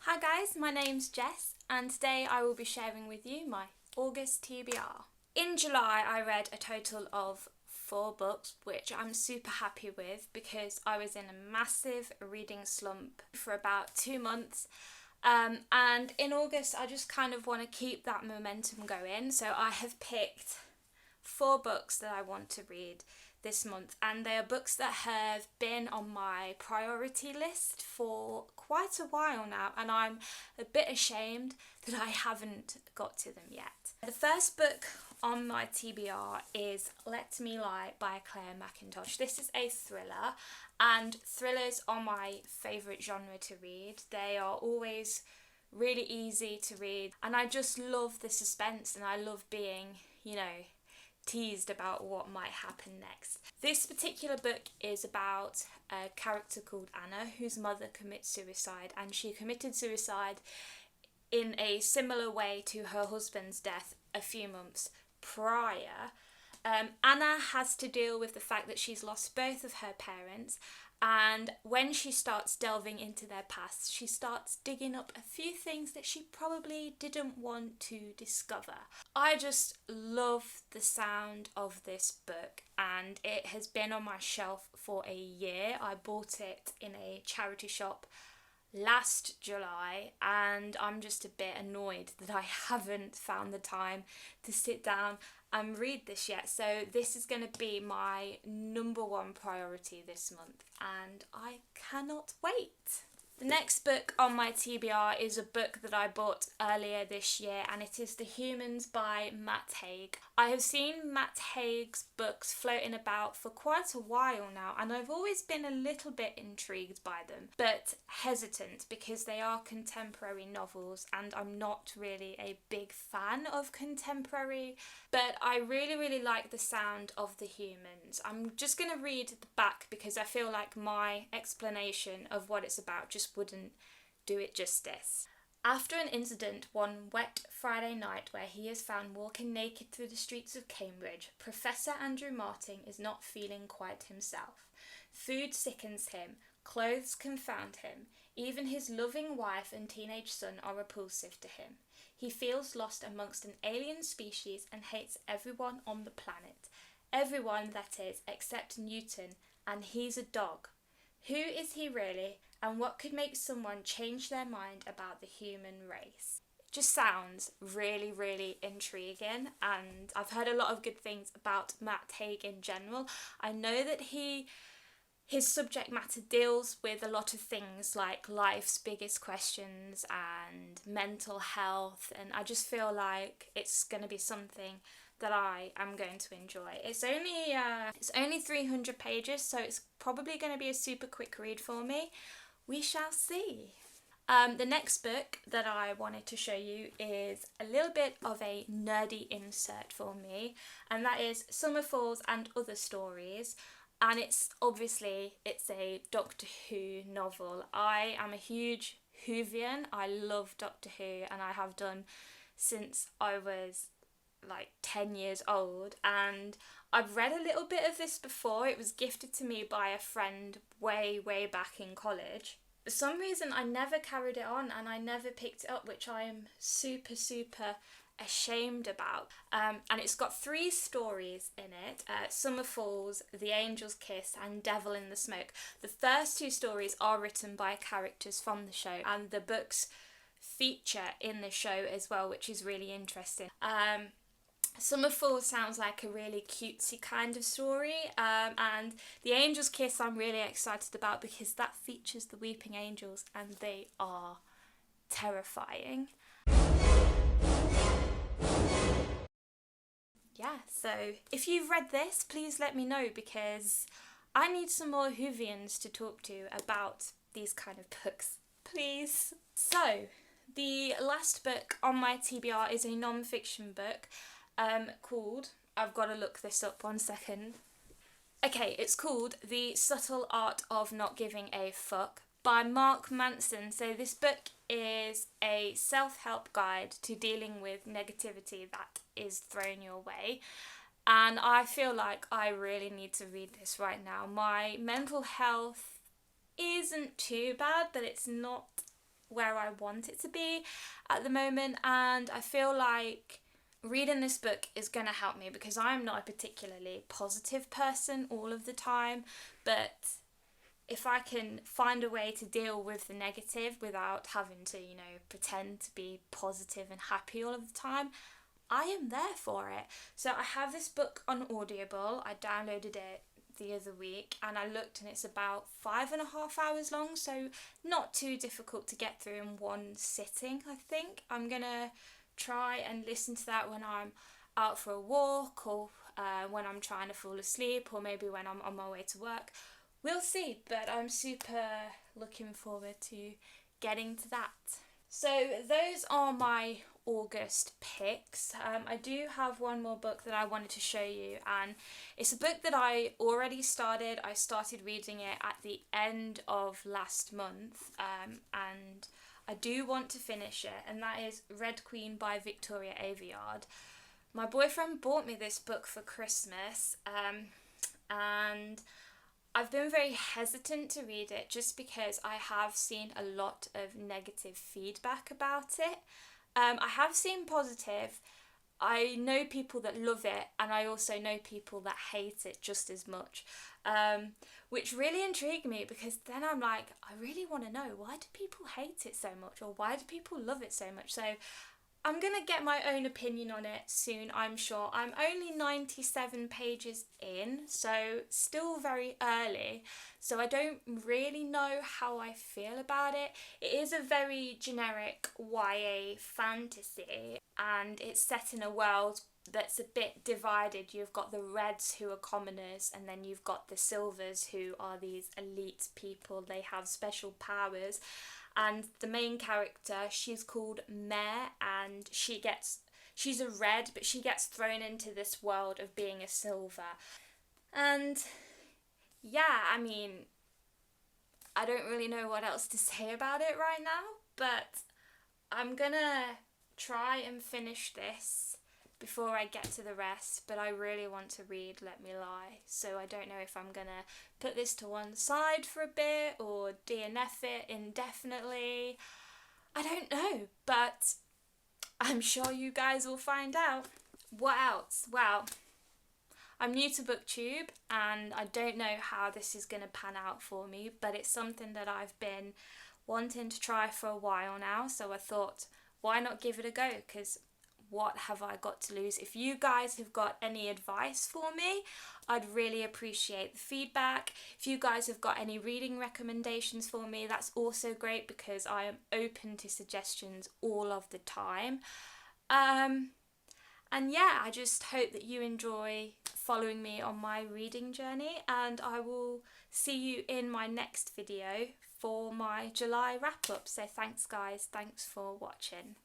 Hi guys, my name's Jess and today I will be sharing with you my August TBR. In July I read a total of 4 books, which I'm super happy with because I was in a massive reading slump for about 2 months. And in August I just kind of want to keep that momentum going, so I have picked 4 books that I want to read this month, and they are books that have been on my priority list for quite a while now, and I'm a bit ashamed that I haven't got to them yet. The first book on my TBR is Let Me Lie by Claire Mackintosh. This is a thriller, and thrillers are my favourite genre to read. They are always really easy to read, and I just love the suspense and I love being, teased about what might happen next. This particular book is about a character called Anna whose mother commits suicide, and she committed suicide in a similar way to her husband's death a few months prior. Anna has to deal with the fact that she's lost both of her parents, and when she starts delving into their past, she starts digging up a few things that she probably didn't want to discover. I just love the sound of this book, and it has been on my shelf for a year. I bought it in a charity shop last July, and I'm just a bit annoyed that I haven't found the time to sit down and read this yet. So this is going to be my number one priority this month, and I cannot wait. The next book on my TBR is a book that I bought earlier this year, and it is The Humans by Matt Haig. I have seen Matt Haig's books floating about for quite a while now, and I've always been a little bit intrigued by them, but hesitant because they are contemporary novels, and I'm not really a big fan of contemporary, but I really like the sound of The Humans. I'm just going to read the back because I feel like my explanation of what it's about just wouldn't do it justice. After an incident one wet Friday night where he is found walking naked through the streets of Cambridge, Professor Andrew Martin is not feeling quite himself. Food sickens him, clothes confound him, even his loving wife and teenage son are repulsive to him. He feels lost amongst an alien species and hates everyone on the planet. Everyone, that is, except Newton, and he's a dog. Who is he really, and what could make someone change their mind about the human race? It just sounds really intriguing, and I've heard a lot of good things about Matt Haig in general. I know that his subject matter deals with a lot of things like life's biggest questions and mental health, and I just feel like it's going to be something that I am going to enjoy. It's only 300 pages, so it's probably going to be a super quick read for me. We shall see. The next book that I wanted to show you is a little bit of a nerdy insert for me, and that is Summer Falls and Other Stories. And it's a Doctor Who novel. I am a huge Whovian. I love Doctor Who, and I have done since I was like 10 years old, and I've read a little bit of this before. It was gifted to me by a friend way back in college. For some reason I never carried it on and I never picked it up, which I am super ashamed about. And it's got 3 stories in it: Summer Falls, The Angel's Kiss and Devil in the Smoke. The first 2 stories are written by characters from the show, and the books feature in the show as well, which is really interesting. Summer Falls sounds like a really cutesy kind of story, and The Angel's Kiss I'm really excited about because that features the weeping angels and they are terrifying. Yeah, so if you've read this, please let me know because I need some more Whovians to talk to about these kind of books, please. So, the last book on my TBR is a non-fiction book called, I've got to look this up 1 second. Okay, it's called The Subtle Art of Not Giving a Fuck by Mark Manson. So this book is a self-help guide to dealing with negativity that is thrown your way. And I feel like I really need to read this right now. My mental health isn't too bad, but it's not where I want it to be at the moment, and I feel like reading this book is going to help me because I'm not a particularly positive person all of the time, but if I can find a way to deal with the negative without having to, pretend to be positive and happy all of the time, I am there for it. So I have this book on Audible. I downloaded it the other week and I looked and it's about 5.5 hours long, so not too difficult to get through in one sitting. I think I'm gonna try and listen to that when I'm out for a walk, or when I'm trying to fall asleep, or maybe when I'm on my way to work. We'll see, but I'm super looking forward to getting to that. So those are my August picks. I do have one more book that I wanted to show you, and it's a book that I already started. I started reading it at the end of last month, and I do want to finish it, and that is Red Queen by Victoria Aveyard. My boyfriend bought me this book for Christmas, and I've been very hesitant to read it just because I have seen a lot of negative feedback about it. I have seen positive. I know people that love it, and I also know people that hate it just as much, which really intrigued me because then I'm like, I really want to know, why do people hate it so much, or why do people love it so much? So I'm going to get my own opinion on it soon, I'm sure. I'm only 97 pages in, so still very early, so I don't really know how I feel about it. It is a very generic YA fantasy, and it's set in a world that's a bit divided. You've got the Reds, who are commoners, and then you've got the Silvers, who are these elite people. They have special powers. And the main character, she's called Mare, and she's a red, but she gets thrown into this world of being a silver. And yeah, I mean, I don't really know what else to say about it right now, but I'm gonna try and finish this before I get to the rest, but I really want to read Let Me Lie, so I don't know if I'm gonna put this to one side for a bit or DNF it indefinitely. I don't know, but I'm sure you guys will find out. What else? Well, I'm new to Booktube and I don't know how this is going to pan out for me, but it's something that I've been wanting to try for a while now, so I thought, why not give it a go? Because what have I got to lose? If you guys have got any advice for me, I'd really appreciate the feedback. If you guys have got any reading recommendations for me, that's also great because I am open to suggestions all of the time. And yeah, I just hope that you enjoy following me on my reading journey, and I will see you in my next video for my July wrap up. So thanks guys, thanks for watching.